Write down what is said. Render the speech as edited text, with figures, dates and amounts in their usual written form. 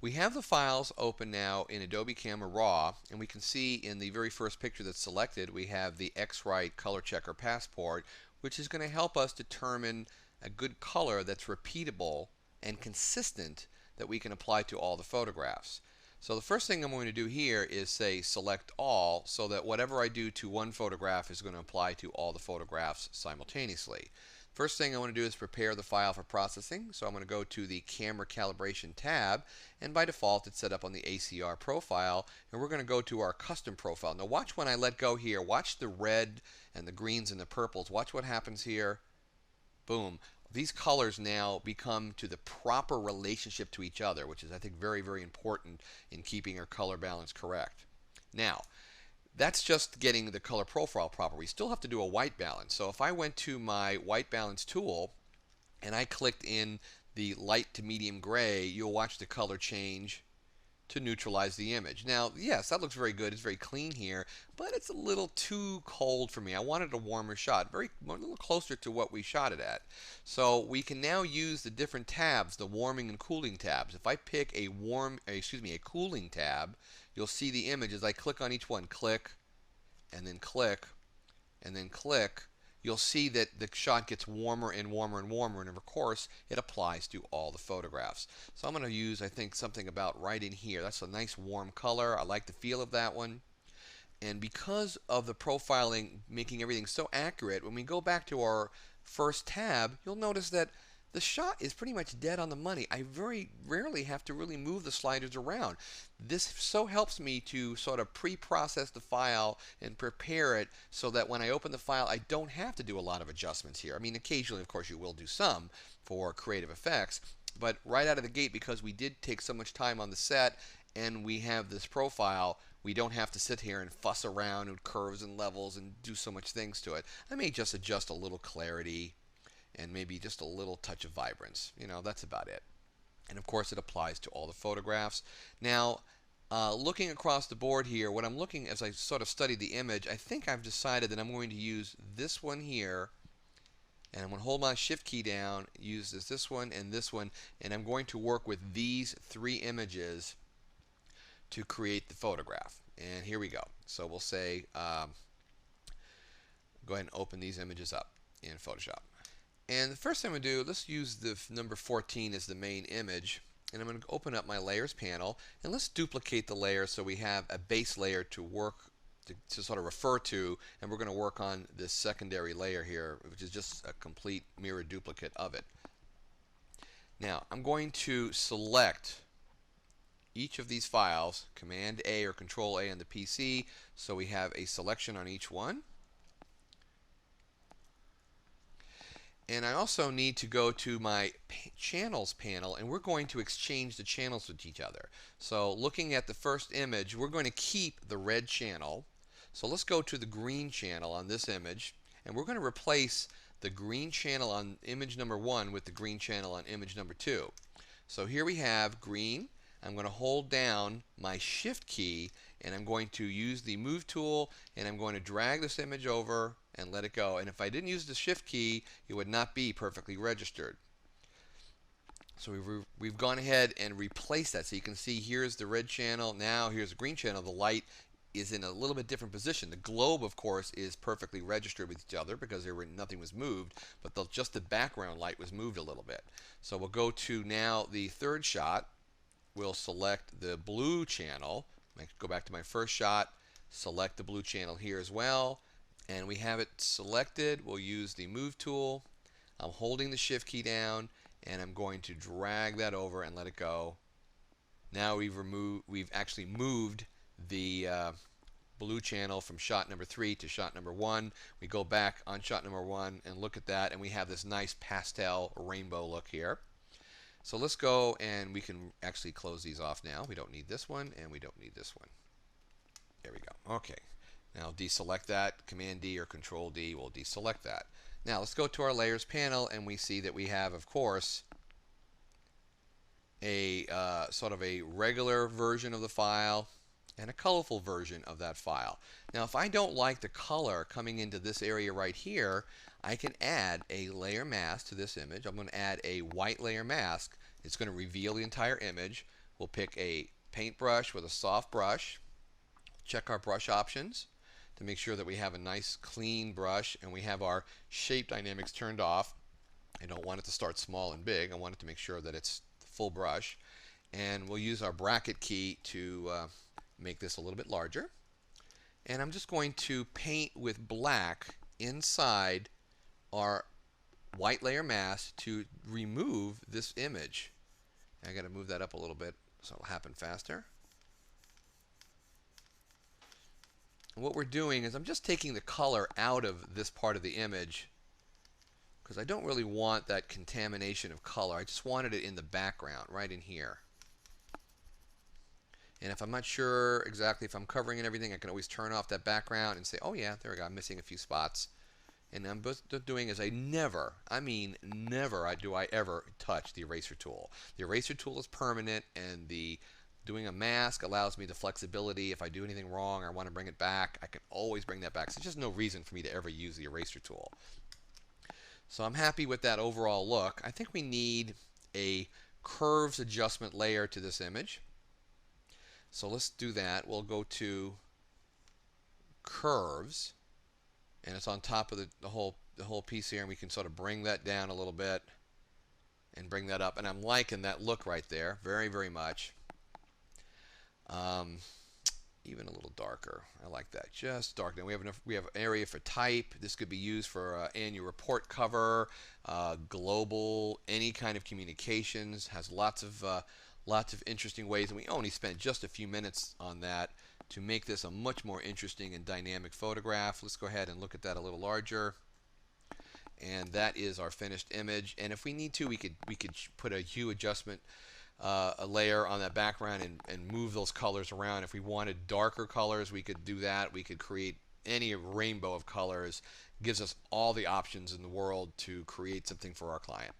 We have the files open now in Adobe Camera Raw, and we can see in the very first picture that's selected, we have the X-Rite Color Checker Passport, which is going to help us determine a good color that's repeatable and consistent that we can apply to all the photographs. So the first thing I'm going to do here is say select all, so that whatever I do to one photograph is going to apply to all the photographs simultaneously. First thing I want to do is prepare the file for processing. So I'm going to go to the Camera Calibration tab, and by default it's set up on the ACR profile, and we're going to go to our custom profile. Now watch when I let go here. Watch the red and the greens and the purples. Watch what happens here. Boom. These colors now become to the proper relationship to each other, which is, I think, very, very important in keeping our color balance correct. Now, that's just getting the color profile proper. We still have to do a white balance. So if I went to my white balance tool and I clicked in the light to medium gray, you'll watch the color change to neutralize the image. Now, yes, that looks very good. It's very clean here, but it's a little too cold for me. I wanted a warmer shot, a little closer to what we shot it at. So we can now use the different tabs, the warming and cooling tabs. If I pick a cooling tab, you'll see the image as I click on each one, click, and then click, and then click. You'll see that the shot gets warmer and warmer and warmer, and of course it applies to all the photographs. So I'm going to use, I think, something about right in here. That's a nice warm color. I like the feel of that one. And because of the profiling making everything so accurate, when we go back to our first tab, you'll notice that the shot is pretty much dead on the money. I very rarely have to really move the sliders around. This so helps me to sort of pre-process the file and prepare it so that when I open the file, I don't have to do a lot of adjustments here. I mean, occasionally, of course, you will do some for creative effects, but right out of the gate, because we did take so much time on the set and we have this profile, we don't have to sit here and fuss around with curves and levels and do so much things to it. I may just adjust a little clarity and maybe just a little touch of vibrance. That's about it. And of course it applies to all the photographs. Now, looking across the board here, what I'm looking as I sort of study the image, I think I've decided that I'm going to use this one here, and I'm going to hold my shift key down, use this one, and I'm going to work with these three images to create the photograph. And here we go. So we'll say, go ahead and open these images up in Photoshop. And the first thing I'm going to do, let's use the number 14 as the main image. And I'm going to open up my layers panel. And let's duplicate the layer so we have a base layer to work, to sort of refer to. And we're going to work on this secondary layer here, which is just a complete mirror duplicate of it. Now, I'm going to select each of these files, Command A or Control A on the PC, so we have a selection on each one. And I also need to go to my channels panel, and we're going to exchange the channels with each other. So looking at the first image, we're going to keep the red channel. So let's go to the green channel on this image, and we're going to replace the green channel on image number 1 with the green channel on image number 2. So here we have green. I'm going to hold down my shift key, and I'm going to use the move tool, and I'm going to drag this image over and let it go. And if I didn't use the shift key, it would not be perfectly registered. So we've gone ahead and replaced that. So you can see here's the red channel. Now here's the green channel. The light is in a little bit different position. The globe, of course, is perfectly registered with each other because nothing was moved, but just the background light was moved a little bit. So we'll go to now the third shot. We'll select the blue channel. Go back to my first shot, select the blue channel here as well, and we have it selected. We'll use the move tool. I'm holding the shift key down, and I'm going to drag that over and let it go. Now we've actually moved the blue channel from shot number 3 to shot number 1. We go back on shot number 1 and look at that, and we have this nice pastel rainbow look here. So let's go, and we can actually close these off now. We don't need this one, and we don't need this one. There we go. Okay. Now deselect that. Command D or Control D will deselect that. Now let's go to our layers panel, and we see that we have, of course, a sort of a regular version of the file and a colorful version of that file. Now if I don't like the color coming into this area right here, I can add a layer mask to this image. I'm going to add a white layer mask. It's going to reveal the entire image. We'll pick a paintbrush with a soft brush. Check our brush options to make sure that we have a nice clean brush and we have our shape dynamics turned off. I don't want it to start small and big. I want it to make sure that it's full brush. And we'll use our bracket key to make this a little bit larger. And I'm just going to paint with black inside our white layer mask to remove this image. I got to move that up a little bit so it'll happen faster. And what we're doing is I'm just taking the color out of this part of the image because I don't really want that contamination of color. I just wanted it in the background, right in here. And if I'm not sure exactly if I'm covering and everything, I can always turn off that background and say, oh yeah, there we go, I'm missing a few spots. And I'm just doing is I never, I mean never do I ever touch the eraser tool. The eraser tool is permanent, and doing a mask allows me the flexibility. If I do anything wrong or I want to bring it back, I can always bring that back. So there's just no reason for me to ever use the eraser tool. So I'm happy with that overall look. I think we need a curves adjustment layer to this image. So let's do that. We'll go to curves, and it's on top of the whole piece here, and we can sort of bring that down a little bit and bring that up. And I'm liking that look right there very, very much. Even a little darker. I like that. Just darker. We have area for type. This could be used for annual report cover, global, any kind of communications. Has lots of interesting ways, and we only spent just a few minutes on that to make this a much more interesting and dynamic photograph. Let's go ahead and look at that a little larger. And that is our finished image. And if we need to, we could put a hue adjustment a layer on that background and move those colors around. If we wanted darker colors, we could do that. We could create any rainbow of colors. It gives us all the options in the world to create something for our client.